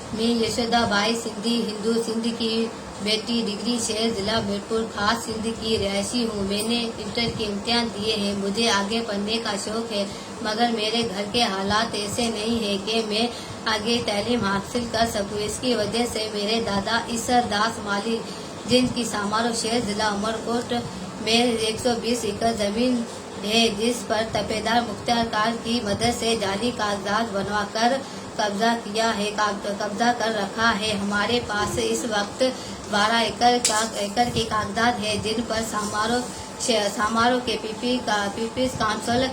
मैं यशोदा बाई सिंधी हिंदू सिंध की बेटी डिग्री शहर जिला मीरपुर खास सिंध की रहायशी हूँ। मैंने इंटर के इम्तिहान दिए हैं। मुझे आगे पढ़ने का शौक है, मगर मेरे घर के हालात ऐसे नहीं है कि मैं आगे तालीम हासिल कर सकूँ। इसकी वजह से मेरे दादा ईसर दास माली, जिनकी समारोह शहर जिला उमरकोट में 120 एकड़ जमीन है, जिस पर तपेदार मुख्तार खान की मदद से जाली कागजात बनवाकर कब्जा कर रखा है। हमारे पास इस वक्त 12 एकड़ के कागजात है, जिन पर समारोह के पीपल्स काउंसिल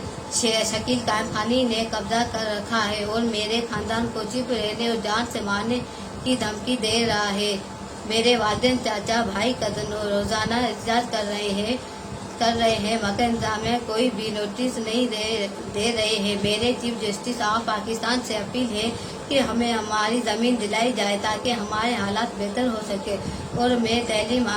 शकील कायम खानी ने कब्जा कर रखा है और मेरे खानदान को चुप रहने और जान से मारने की धमकी दे रहा है। मेरे वालिदैन, चाचा, भाई, कजन रोजाना एहतजाज कर रहे हैं, मगर इंतजामिया कोई भी नोटिस नहीं दे रहे हैं। मेरे चीफ जस्टिस ऑफ पाकिस्तान से अपील है कि हमें हमारी ज़मीन दिलाई जाए, ताकि हमारे हालात बेहतर हो सके और मैं तालीम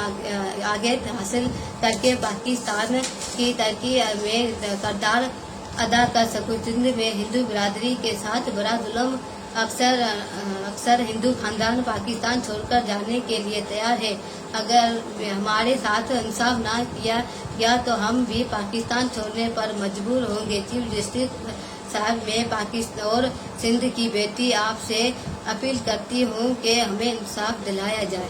आगे हासिल करके पाकिस्तान की तरक्की में किरदार अदा कर सकूँ। सिंध में हिंदू बिरादरी के साथ बड़ा जुल्म अक्सर हिंदू खानदान पाकिस्तान छोड़कर जाने के लिए तैयार है। अगर हमारे साथ इंसाफ ना किया गया तो हम भी पाकिस्तान छोड़ने पर मजबूर होंगे। चीफ जस्टिस साहब, मैं पाकिस्तान और सिंध की बेटी आपसे अपील करती हूँ कि हमें इंसाफ दिलाया जाए।